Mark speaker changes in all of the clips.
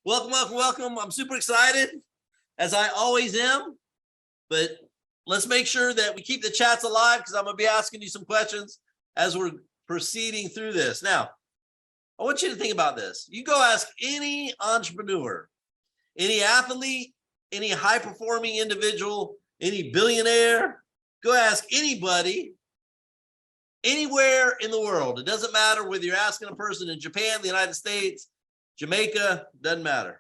Speaker 1: Welcome, welcome, welcome. I'm super excited, as I always am, but let's make sure that we keep the chats alive because I'm going to be asking you some questions as we're proceeding through this. Now, I want you to think about this. You go ask any entrepreneur, any athlete, any high-performing individual, any billionaire, go ask anybody anywhere in the world. It doesn't matter whether you're asking a person in Japan, the United States, Jamaica, doesn't matter.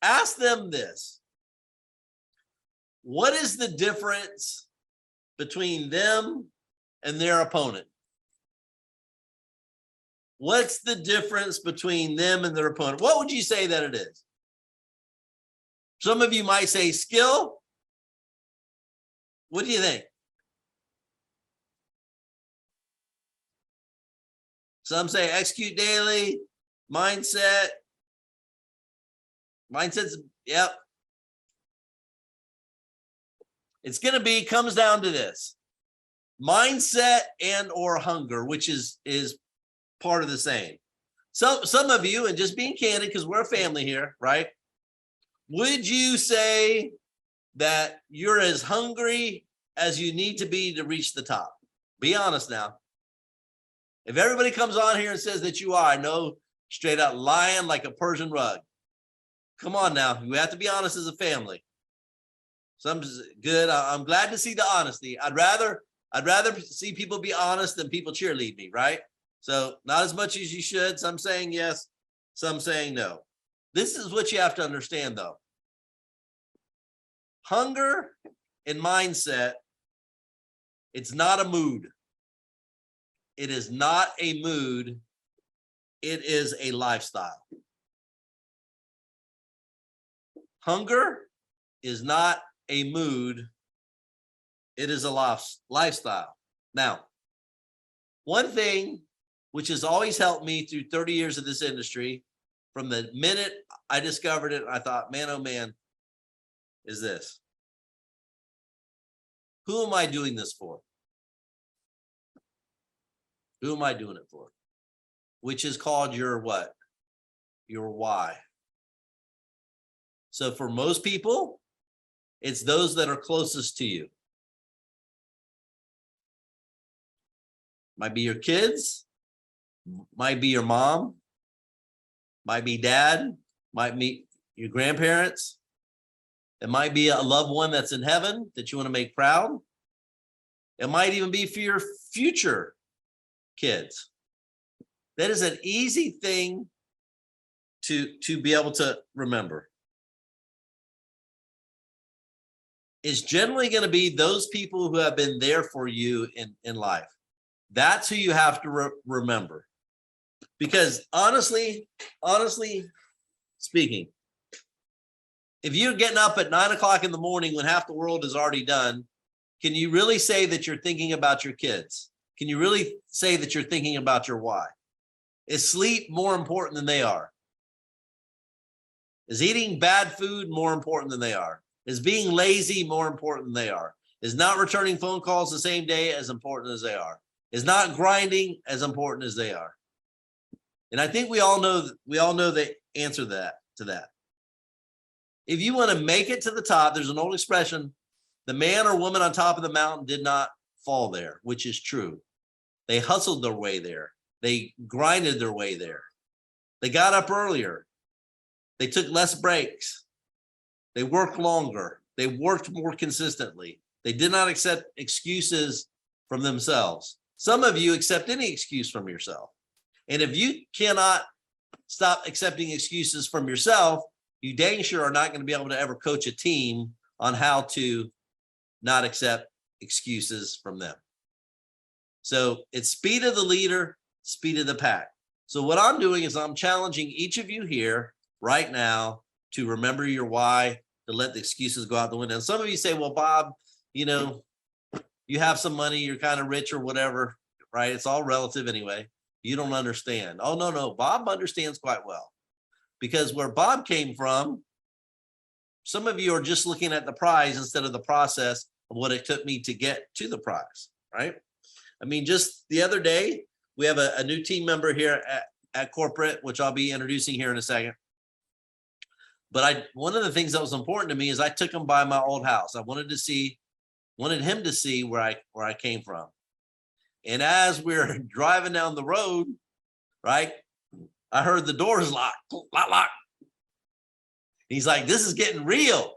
Speaker 1: Ask them this. What is the difference between them and their opponent? What's the difference between them and their opponent? What would you say that it is? Some of you might say skill. What do you think? Some say execute daily, mindset. Mindset's, yep. It's going to comes down to this. Mindset and or hunger, which is part of the same. Some of you, and just being candid, because we're a family here, right? Would you say that you're as hungry as you need to be to reach the top? Be honest now. If everybody comes on here and says that you are, I know straight out lying like a Persian rug. Come on now, you have to be honest as a family. Some good. I'm glad to see the honesty. I'd rather see people be honest than people cheerlead me, right? So not as much as you should. Some saying yes, some saying no. This is what you have to understand though. Hunger and mindset, it's not a mood. It is not a mood. It is a lifestyle. Hunger is not a mood. It is a lifestyle. Now, one thing which has always helped me through 30 years of this industry, from the minute I discovered it, I thought, man, oh man, is this. Who am I doing this for? Who am I doing it for? Which is called your what? Your why. So for most people, it's those that are closest to you. Might be your kids, might be your mom, might be dad, might be your grandparents. It might be a loved one that's in heaven that you want to make proud. It might even be for your future kids. That is an easy thing to be able to remember. It's generally going to be those people who have been there for you in life. That's who you have to remember. Because honestly speaking, if you're getting up at 9 o'clock in the morning when half the world is already done, can you really say that you're thinking about your kids? Can you really say that you're thinking about your why? Is sleep more important than they are? Is eating bad food more important than they are? Is being lazy more important than they are? Is not returning phone calls the same day as important as they are? Is not grinding as important as they are? And I think we all know the answer to that. If you want to make it to the top, there's an old expression, the man or woman on top of the mountain did not fall there, which is true. They hustled their way there. They grinded their way there. They got up earlier. They took less breaks. They worked longer. They worked more consistently. They did not accept excuses from themselves. Some of you accept any excuse from yourself. And if you cannot stop accepting excuses from yourself, you dang sure are not going to be able to ever coach a team on how to not accept excuses from them. So it's speed of the leader, speed of the pack. So what I'm doing is I'm challenging each of you here right now to remember your why, to let the excuses go out the window. And some of you say, well, Bob, you have some money, you're kind of rich or whatever, right? It's all relative anyway. You don't understand. Oh, no, Bob understands quite well. Because where Bob came from, some of you are just looking at the prize instead of the process of what it took me to get to the prize, right? I mean, just the other day, we have a new team member here at corporate, which I'll be introducing here in a second. But one of the things that was important to me is I took him by my old house. I wanted him to see where I came from. And as we we're driving down the road, right, I heard the doors lock. He's like, "This is getting real."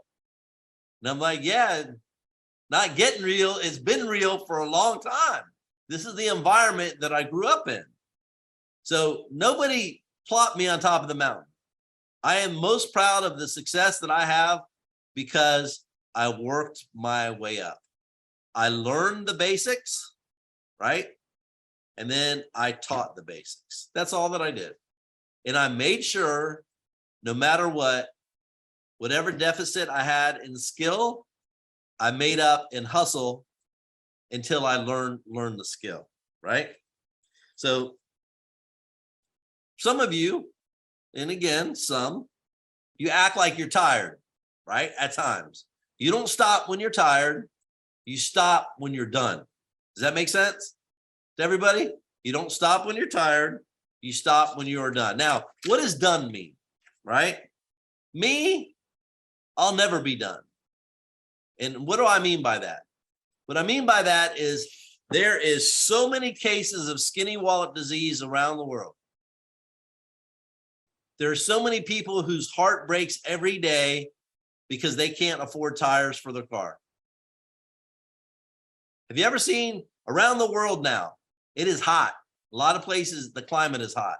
Speaker 1: And I'm like, "Yeah, not getting real. It's been real for a long time. This is the environment that I grew up in." So nobody plopped me on top of the mountain. I am most proud of the success that I have because I worked my way up. I learned the basics, right? And then I taught the basics. That's all that I did. And I made sure, no matter what, whatever deficit I had in skill, I made up in hustle until I learned the skill, right? So some of you, and again, you act like you're tired, right? At times. You don't stop when you're tired. You stop when you're done. Does that make sense to everybody? You don't stop when you're tired. You stop when you are done. Now, what does done mean, right? Me, I'll never be done. And what do I mean by that? What I mean by that is there is so many cases of skinny wallet disease around the world. There are so many people whose heart breaks every day because they can't afford tires for their car. Have you ever seen around the world now? It is hot. A lot of places, the climate is hot.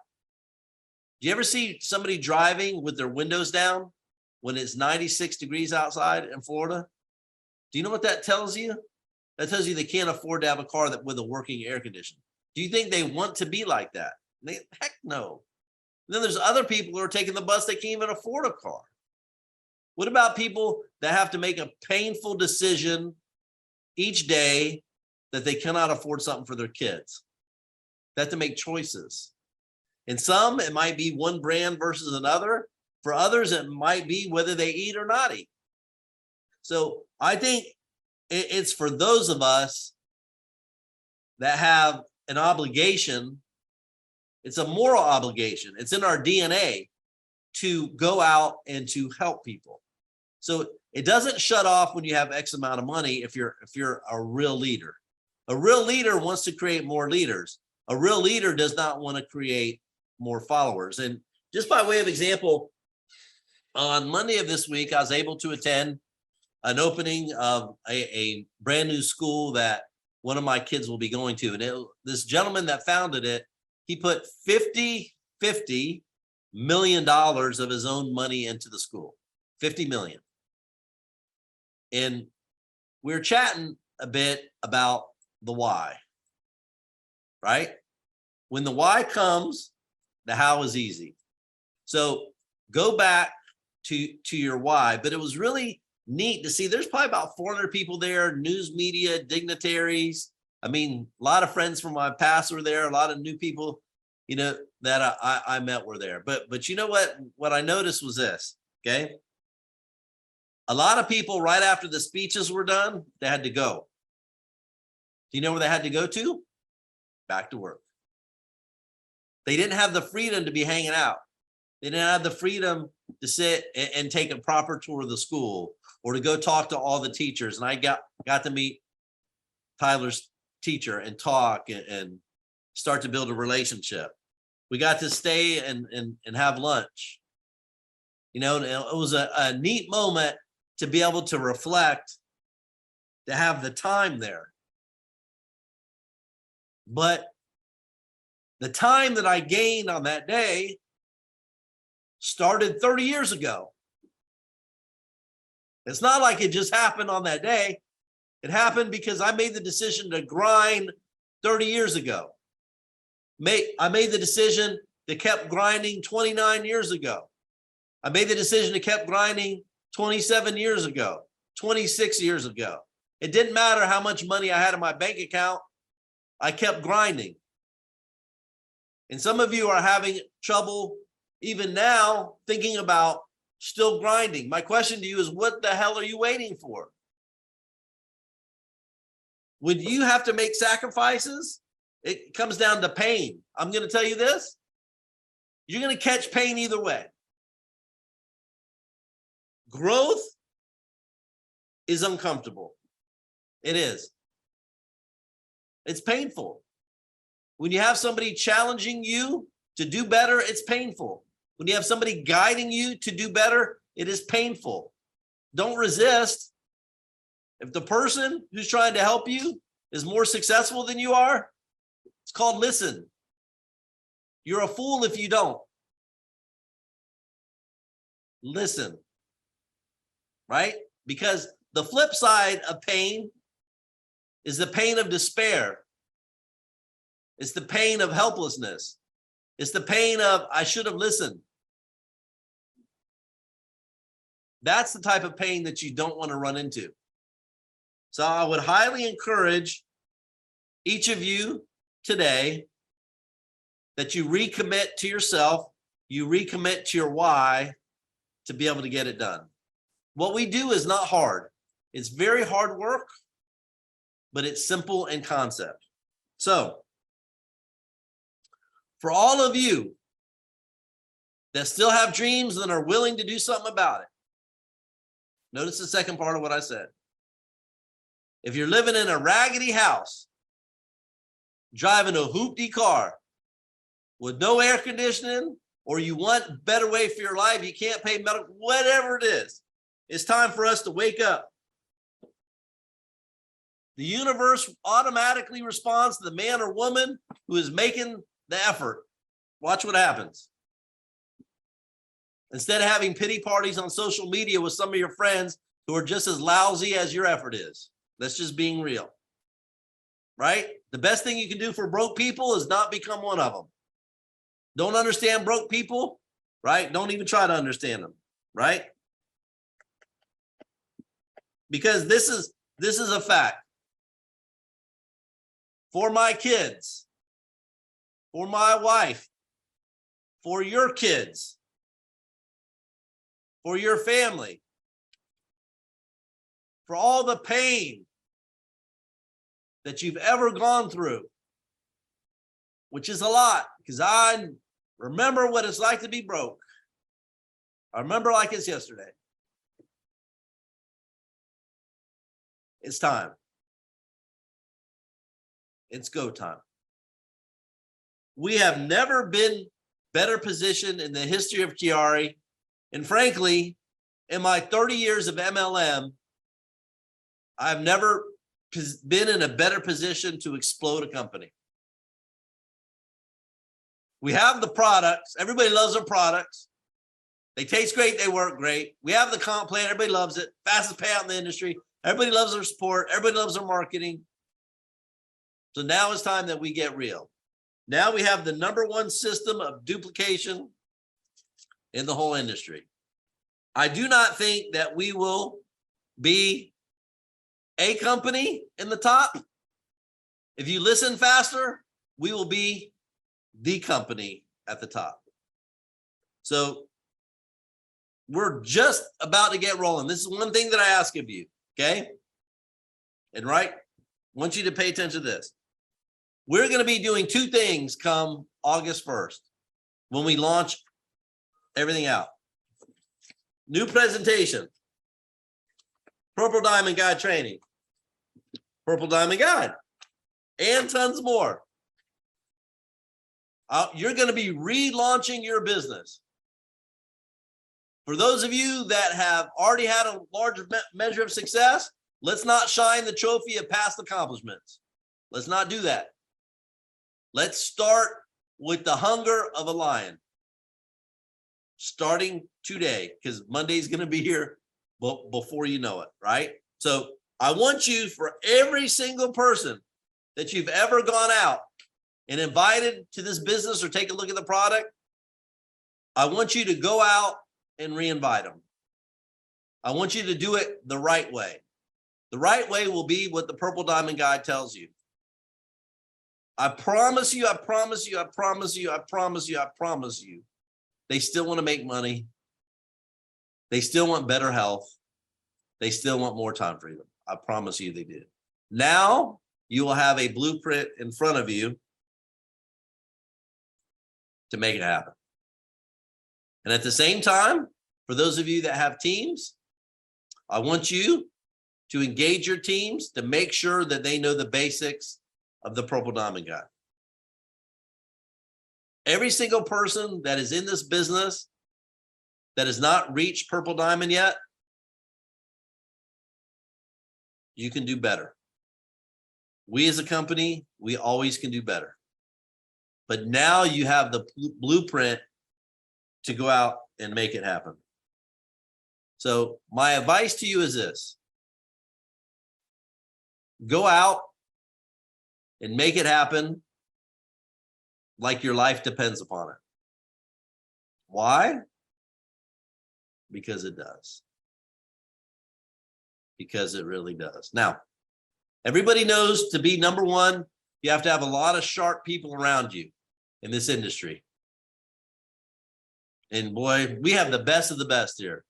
Speaker 1: Do you ever see somebody driving with their windows down when it's 96 degrees outside in Florida? Do you know what that tells you? That tells you they can't afford to have a car with a working air conditioner. Do you think they want to be like that? Heck no. And then there's other people who are taking the bus, they can't even afford a car. What about people that have to make a painful decision each day that they cannot afford something for their kids? They have to make choices. And some, it might be one brand versus another. For others, it might be whether they eat or not eat. So I think it's for those of us that have an obligation. It's a moral obligation. It's in our DNA to go out and to help people. So it doesn't shut off when you have X amount of money if you're a real leader. A real leader wants to create more leaders. A real leader does not want to create more followers. And just by way of example, on Monday of this week, I was able to attend an opening of a brand new school that one of my kids will be going to. And this gentleman that founded it, he put $50 million of his own money into the school, 50 million. And we're chatting a bit about the why, right? When the why comes, the how is easy. So go back to your why, but it was really neat to see there's probably about 400 people there, news media, dignitaries. I mean, a lot of friends from my past were there, a lot of new people, that I met were there. But you know what I noticed was this, okay? A lot of people right after the speeches were done, they had to go. Do you know where they had to go to? Back to work. They didn't have the freedom to be hanging out. They didn't have the freedom to sit and take a proper tour of the school or to go talk to all the teachers. And I got to meet Tyler's teacher and talk and start to build a relationship. We got to stay and have lunch. It was a neat moment to be able to reflect, to have the time there. But the time that I gained on that day started 30 years ago. It's not like it just happened on that day. It happened because I made the decision to grind 30 years ago. I made the decision to keep grinding 29 years ago. I made the decision to keep grinding 27 years ago, 26 years ago. It didn't matter how much money I had in my bank account. I kept grinding. And some of you are having trouble even now thinking about still grinding. My question to you is, what the hell are you waiting for? When you have to make sacrifices, it comes down to pain. I'm going to tell you this. You're going to catch pain either way. Growth is uncomfortable. It is. It's painful. When you have somebody challenging you to do better, it's painful. When you have somebody guiding you to do better, it is painful. Don't resist. If the person who's trying to help you is more successful than you are, it's called listen. You're a fool if you don't. Listen, right? Because the flip side of pain is the pain of despair. It's the pain of helplessness. It's the pain of, I should have listened. That's the type of pain that you don't want to run into. So I would highly encourage each of you today that you recommit to yourself, you recommit to your why to be able to get it done. What we do is not hard. It's very hard work, but it's simple in concept. So for all of you that still have dreams and are willing to do something about it, notice the second part of what I said. If you're living in a raggedy house, driving a hoopty car with no air conditioning, or you want better way for your life, you can't pay medical, whatever it is, it's time for us to wake up. The universe automatically responds to the man or woman who is making the effort. Watch what happens. Instead of having pity parties on social media with some of your friends who are just as lousy as your effort is. That's just being real, right? The best thing you can do for broke people is not become one of them. Don't understand broke people, right? Don't even try to understand them, right? Because this is a fact. For my kids, for my wife, for your kids, for your family, for all the pain that you've ever gone through, which is a lot, because I remember what it's like to be broke. I remember like it's yesterday. It's time. It's go time. We have never been better positioned in the history of QuiAri. And frankly, in my 30 years of MLM, I've never been in a better position to explode a company. We have the products. Everybody loves their products. They taste great. They work great. We have the comp plan. Everybody loves it. Fastest payout in the industry. Everybody loves their support. Everybody loves their marketing. So now it's time that we get real. Now we have the #1 system of duplication in the whole industry. I do not think that we will be a company in the top. If you listen faster, we will be the company at the top. So we're just about to get rolling. This is one thing that I ask of you, okay? And right, I want you to pay attention to this. We're going to be doing 2 things come August 1st when we launch everything out. New presentation, Purple Diamond Guide training, Purple Diamond Guide, and tons more. You're going to be relaunching your business. For those of you that have already had a large measure of success, let's not shine the trophy of past accomplishments. Let's not do that. Let's start with the hunger of a lion. Starting today, because Monday's going to be here before you know it, right? So I want you, for every single person that you've ever gone out and invited to this business or take a look at the product, I want you to go out and re-invite them. I want you to do it the right way. The right way will be what the Purple Diamond Guide tells you. I promise you, I promise you, I promise you, I promise you, I promise you, they still want to make money. They still want better health. They still want more time freedom. I promise you they do. Now you will have a blueprint in front of you to make it happen. And at the same time, for those of you that have teams, I want you to engage your teams to make sure that they know the basics of the Purple Diamond Guide. Every single person that is in this business that has not reached Purple Diamond yet, you can do better. We as a company, we always can do better. But now you have the blueprint to go out and make it happen. So my advice to you is this: go out and make it happen like your life depends upon it. Why? Because it does. Because it really does. Now, everybody knows to be number one, you have to have a lot of sharp people around you in this industry. And boy, we have the best of the best here.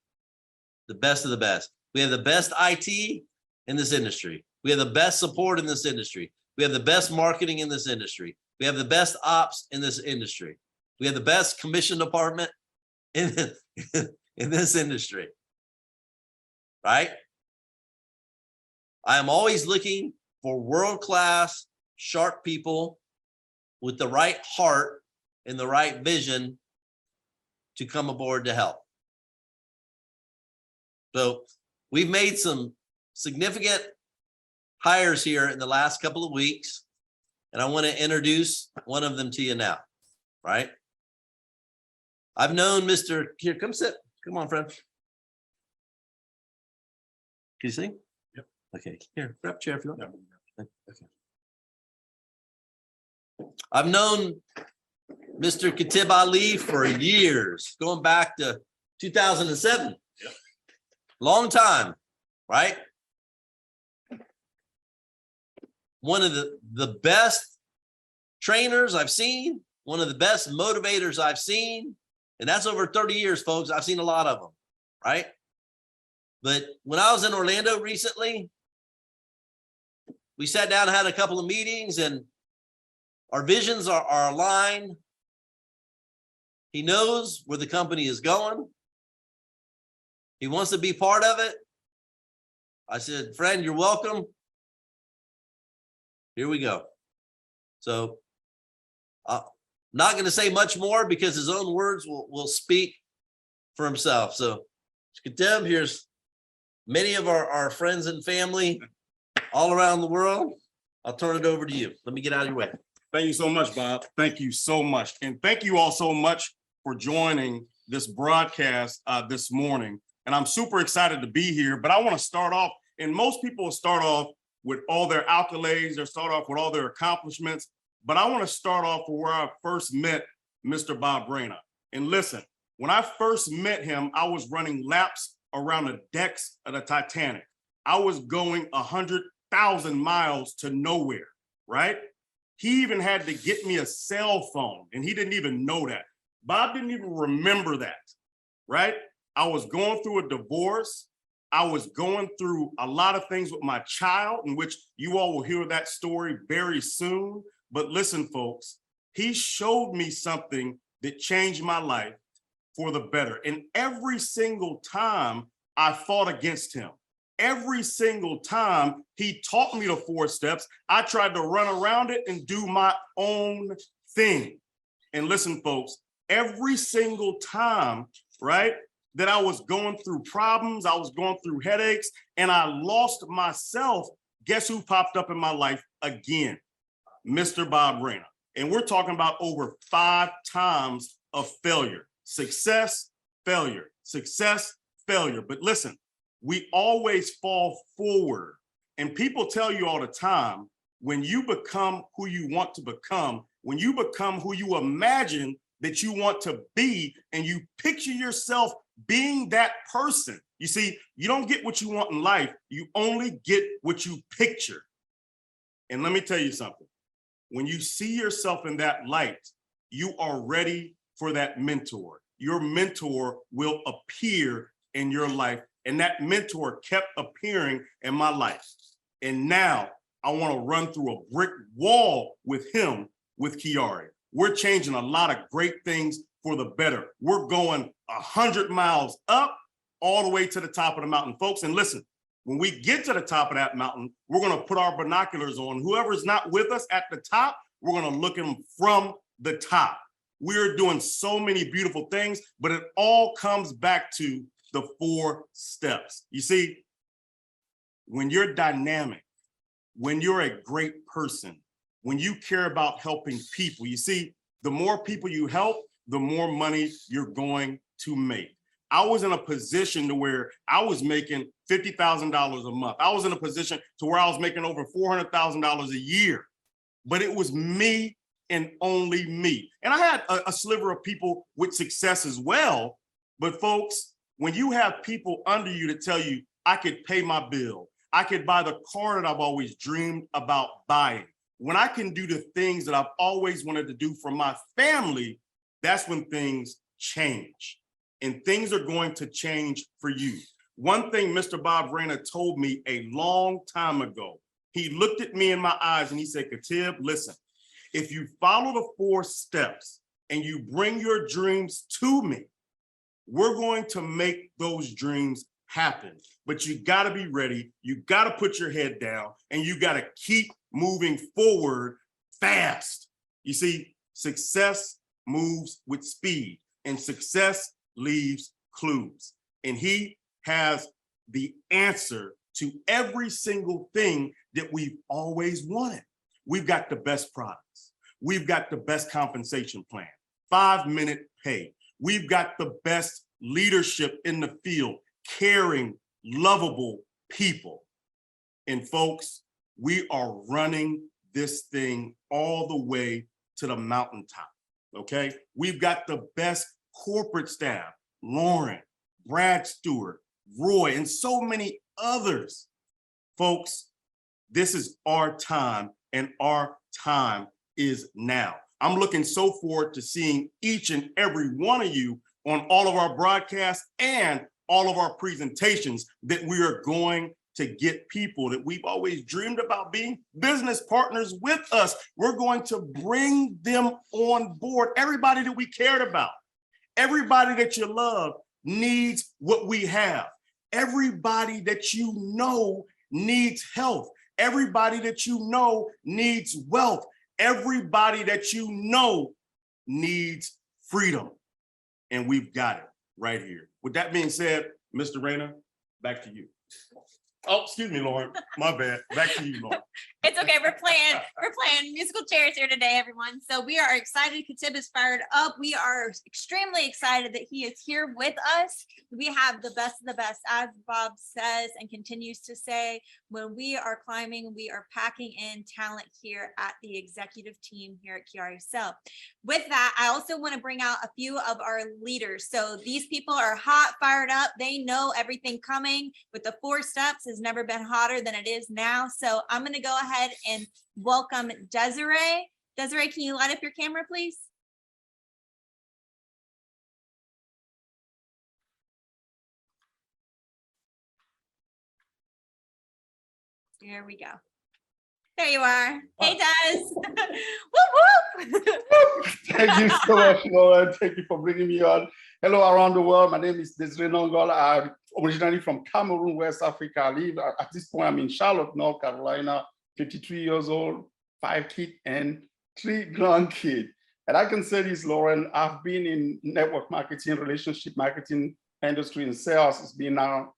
Speaker 1: The best of the best. We have the best IT in this industry. We have the best support in this industry. We have the best marketing in this industry. We have the best ops in this industry. We have the best commission department in this industry, right? I am always looking for world-class, sharp people with the right heart and the right vision to come aboard to help. So we've made some significant hires here in the last couple of weeks, and I want to introduce one of them to you now, right? I've known Mr. Here, come sit. Come on, friend. Can you see? Yep. Okay, here, grab a chair if you want. Yep. Okay. I've known Mr. Khatib Ali for years, going back to 2007. Yep. Long time, right? One of the best trainers I've seen, one of the best motivators I've seen, and that's over 30 years, folks. I've seen a lot of them, right? But when I was in Orlando recently, we sat down and had a couple of meetings, and our visions are aligned. He knows where the company is going. He wants to be part of it. I said, friend, you're welcome. Here we go. So not going to say much more because his own words will speak for himself. So Khatib, here's many of our friends and family all around the world. I'll turn it over to you. Let me get out of your way.
Speaker 2: Thank you so much, Bob. Thank you so much. And thank you all so much for joining this broadcast this morning. And I'm super excited to be here, but I want to start off, and most people start off with all their accolades, they start off with all their accomplishments, but I want to start off with where I first met Mr. Bob Reina. And listen, when I first met him, I was running laps around the decks of the Titanic. I was going 100,000 miles to nowhere, right? He even had to get me a cell phone, and he didn't even know that. Bob didn't even remember that, right? I was going through a divorce. I was going through a lot of things with my child, in which you all will hear that story very soon. But listen, folks, he showed me something that changed my life for the better. And every single time I fought against him, every single time he taught me the 4 steps, I tried to run around it and do my own thing. And listen, folks, every single time, right, that I was going through problems, I was going through headaches, and I lost myself, guess who popped up in my life again? Mr. Bob Reina. And we're talking about over 5 times of failure. Success, failure, success, failure. But listen, we always fall forward. And people tell you all the time, when you become who you want to become, when you become who you imagine that you want to be, and you picture yourself being that person. You see, you don't get what you want in life. You only get what you picture. And let me tell you something. When you see yourself in that light, you are ready for that mentor. Your mentor will appear in your life. And that mentor kept appearing in my life. And now I want to run through a brick wall with him, with QuiAri. We're changing a lot of great things for the better. We're going 100 miles up all the way to the top of the mountain, folks. And listen, when we get to the top of that mountain, we're going to put our binoculars on. Whoever's not with us at the top, we're going to look at them from the top. We're doing so many beautiful things, but it all comes back to the 4 steps. You see, when you're dynamic, when you're a great person, when you care about helping people, you see, the more people you help, the more money you're going to make. I was in a position to where I was making $50,000 a month. I was in a position to where I was making over $400,000 a year, but it was me and only me. And I had a sliver of people with success as well. But folks, when you have people under you to tell you, I could pay my bill, I could buy the car that I've always dreamed about buying, when I can do the things that I've always wanted to do for my family, that's when things change. And things are going to change for you. One thing Mr. Bob Reina told me a long time ago, he looked at me in my eyes and he said, Khatib, listen, if you follow the 4 steps and you bring your dreams to me, we're going to make those dreams happen. But you got to be ready. You got to put your head down and you got to keep moving forward fast. You see, success moves with speed and success leaves clues. And he has the answer to every single thing that we've always wanted. We've got the best products. We've got the best compensation plan, 5-minute pay. We've got the best leadership in the field, caring, lovable people. And folks, we are running this thing all the way to the mountaintop, okay? We've got the best corporate staff, Lauren, Brad Stewart, Roy, and so many others. Folks, this is our time, and our time is now. I'm looking so forward to seeing each and every one of you on all of our broadcasts and all of our presentations that we are going to get people that we've always dreamed about being business partners with us. We're going to bring them on board. Everybody that we cared about, everybody that you love needs what we have. Everybody that you know needs health. Everybody that you know needs wealth. Everybody that you know needs freedom. And we've got it right here. With that being said, Mr. Reina, back to you. Oh, excuse me, Lauren. My bad. Back to you, Lauren.
Speaker 3: It's okay. We're playing musical chairs here today, everyone. So we are excited. Khatib is fired up. We are extremely excited that he is here with us. We have the best of the best, as Bob says and continues to say. When we are climbing, we are packing in talent here at the executive team here at QuiAri. So with that, I also want to bring out a few of our leaders. So these people are hot, fired up. They know everything coming. With the 4 steps has never been hotter than it is now. So I'm going to go ahead and welcome Desiree. Desiree, can you light up your camera, please? There we go. There you are. Hey, Des. Whoop, whoop.
Speaker 4: Thank you so much, Lauren. Thank you for bringing me on. Hello around the world. My name is Desiree Nongol. I'm originally from Cameroon, West Africa. I live at this point, I'm in Charlotte, North Carolina, 53 years old, 5 kids and 3 grandkids. And I can say this, Lauren, I've been in network marketing, relationship marketing industry and sales.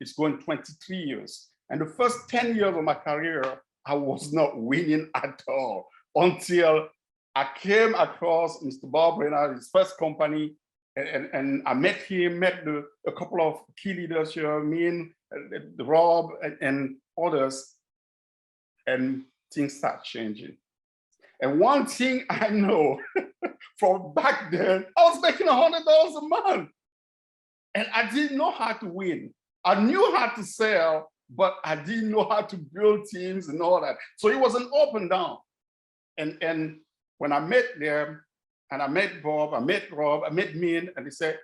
Speaker 4: It's going 23 years. And the first 10 years of my career, I was not winning at all until I came across Mr. Bob Reina, his first company, and I met him, a couple of key leaders here, me and Rob and others, and things start changing. And one thing I know from back then, I was making $100 a month, and I didn't know how to win. I knew how to sell, but I didn't know how to build teams and all that. So it was an up and down. And when I met them, and I met Bob, I met Rob, I met Min, and they said,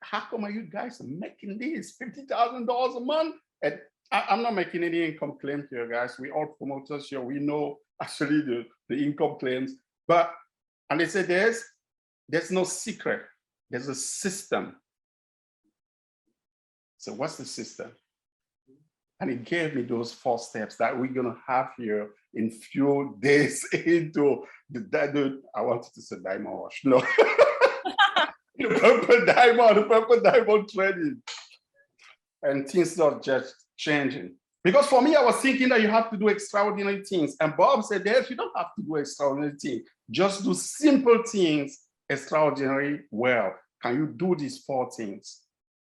Speaker 4: how come are you guys making this $50,000 a month? And I'm not making any income claims here, guys. We all promoters here. We know actually the income claims. And they said, there's no secret. There's a system. So what's the system? And he gave me those 4 steps that we're gonna have here in few days into I wanted to say diamond rush. No. the purple diamond training. And things are just changing. Because for me, I was thinking that you have to do extraordinary things. And Bob said, Dave, you don't have to do extraordinary things. Just do simple things extraordinary well. Can you do these 4 things?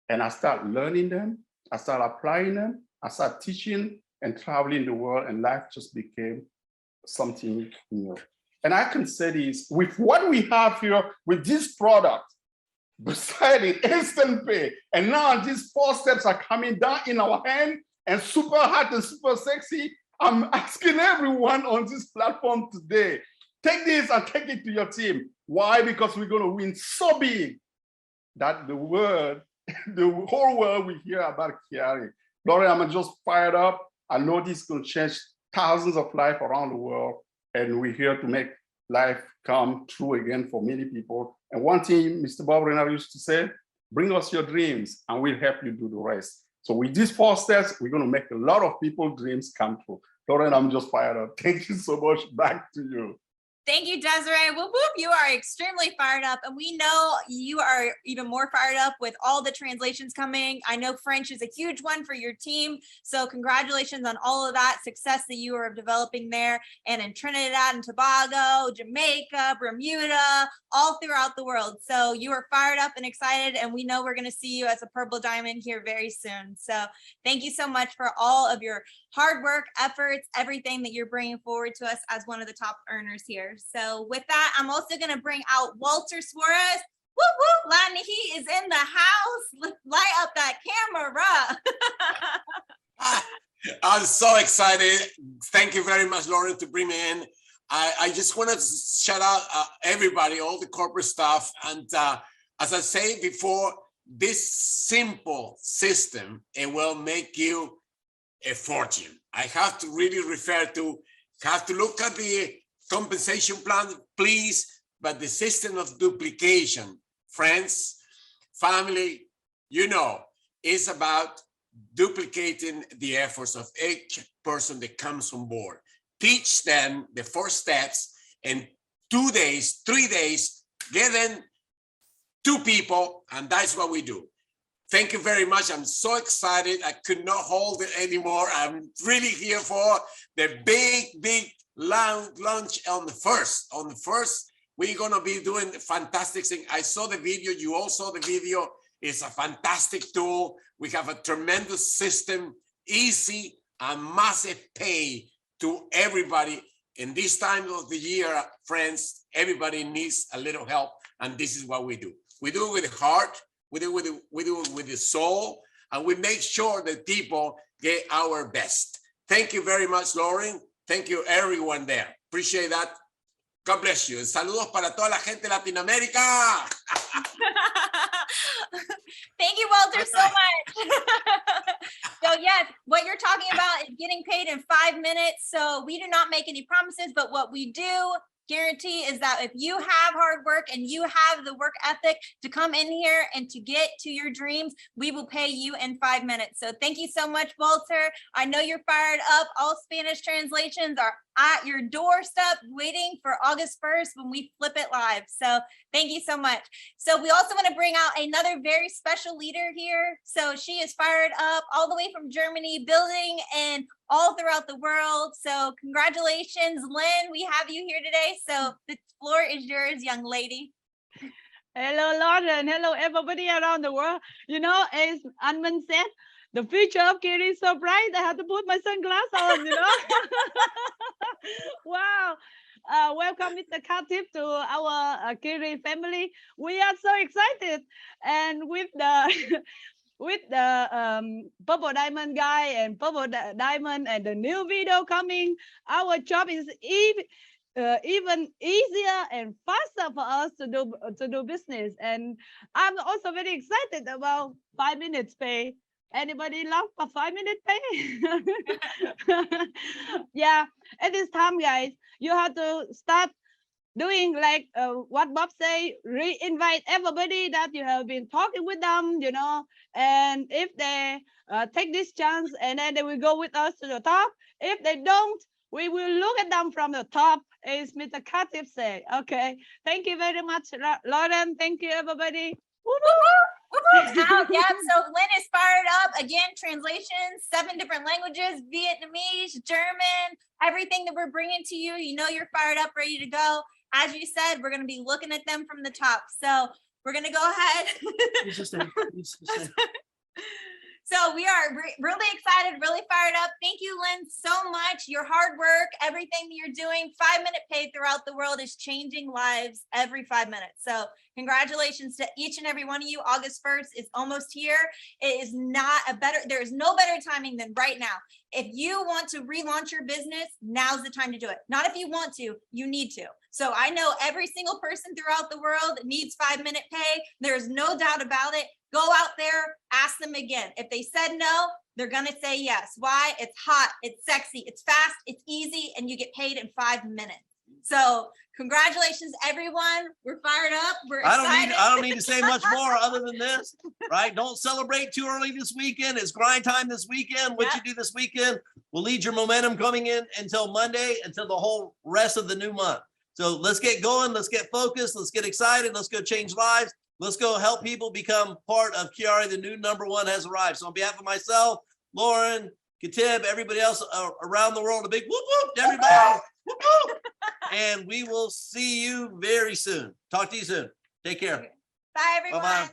Speaker 4: And I start learning them. I start applying them. I start teaching and traveling the world, and life just became something new. And I can say this, with what we have here, with this product, beside it, instant pay, and now these 4 steps are coming down in our hand, and super hot and super sexy. I'm asking everyone on this platform today, take this and take it to your team. Why? Because we're going to win so big that the whole world will hear about QuiAri. Lauren, I'm just fired up. I know this is going to change thousands of lives around the world, and we're here to make life come true again for many people. And one thing Mr. Bob Reina used to say, bring us your dreams and we'll help you do the rest. So with these 4 steps, we're going to make a lot of people's dreams come true. Lauren, I'm just fired up. Thank you so much. Back to you.
Speaker 3: Thank you, Desiree. Whoop, whoop. You are extremely fired up, and we know you are even more fired up with all the translations coming. I know French is a huge one for your team, so congratulations on all of that success that you are developing there, and in Trinidad and Tobago, Jamaica, Bermuda, all throughout the world. So you are fired up and excited, and we know we're going to see you as a purple diamond here very soon. So thank you so much for all of your hard work, efforts, everything that you're bringing forward to us as one of the top earners here. So with that, I'm also going to bring out Walter Suarez. Whoop, whoop, Latin, he is in the house. Light up that camera.
Speaker 5: I'm so excited. Thank you very much, Lauren, to bring me in. I just want to shout out everybody, all the corporate staff. And as I said before, this simple system, it will make you a fortune. I have to really have to look at the compensation plan, please, but the system of duplication, friends, family, is about duplicating the efforts of each person that comes on board. Teach them the 4 steps, and 2 days, 3 days, get them 2 people, and that's what we do. Thank you very much. I'm so excited. I could not hold it anymore. I'm really here for the big launch on the first. On the first, we're gonna be doing fantastic thing. I saw the video. You all saw the video. It's a fantastic tool. We have a tremendous system, easy and massive pay to everybody. In this time of the year, friends, everybody needs a little help, and this is what we do. We do it with the heart. We do it with the soul, and we make sure that people get our best. Thank you very much, Lauren. Thank you, everyone there. Appreciate that. God bless you. Saludos para toda la gente de Latinoamérica.
Speaker 3: Thank you, Walter, so much. So yes, what you're talking about is getting paid in 5 minutes. So we do not make any promises, but what we do guarantee is that if you have hard work and you have the work ethic to come in here and to get to your dreams, we will pay you in 5 minutes. So thank you so much, Walter. I know you're fired up. All Spanish translations are at your doorstep waiting for August 1st when we flip it live. So thank you so much. So we also want to bring out another very special leader here. So she is fired up all the way from Germany, building and all throughout the world. So congratulations, Lynn. We have you here today. So the floor is yours, young lady.
Speaker 6: Hello, Lauren. Hello, everybody around the world. As Anman said, the future of QuiAri is so bright. I have to put my sunglasses on, Wow. Welcome, Mr. Khatib, to our QuiAri family. We are so excited. And with the purple diamond guy and purple diamond and the new video coming, our job is even easier and faster for us to do business. And I'm also very excited about 5 minutes pay. Anybody love a 5 minute pay? Yeah, at this time, guys, you have to start doing like what Bob say, re-invite everybody that you have been talking with them, you know, and if they take this chance and then they will go with us to the top. If they don't, we will look at them from the top, as Mr. Khatib say. Okay, thank you very much, Lauren. Thank you, everybody.
Speaker 3: Out, yep. So Lynn is fired up. Again, translations, 7 different languages, Vietnamese, German, everything that we're bringing to you. You know you're fired up, ready to go. As you said, we're going to be looking at them from the top. So we're going to go ahead. So we are really excited, really fired up. Thank you, Lynn, so much. Your hard work, everything that you're doing, 5-minute pay throughout the world is changing lives every 5 minutes. So congratulations to each and every one of you. August 1st is almost here. It is not a better, there is no better timing than right now. If you want to relaunch your business, now's the time to do it. Not if you want to, you need to. So I know every single person throughout the world needs 5-minute pay. There's no doubt about it. Go out there, ask them again. If they said no, they're gonna say yes. Why? It's hot, it's sexy, it's fast, it's easy, and you get paid in 5 minutes. So congratulations, everyone. We're fired up. We're excited.
Speaker 1: I don't need to say much more other than this, right? Don't celebrate too early this weekend. It's grind time this weekend. What you do this weekend will lead your momentum coming in until Monday, until the whole rest of the new month. So let's get going. Let's get focused. Let's get excited. Let's go change lives. Let's go help people become part of QuiAri. The new #1 has arrived. So on behalf of myself, Lauren, Khatib, everybody else around the world, a big whoop whoop to everybody. Whoop, whoop. And we will see you very soon. Talk to you soon. Take care.
Speaker 3: Bye, everyone.
Speaker 1: Bye-bye.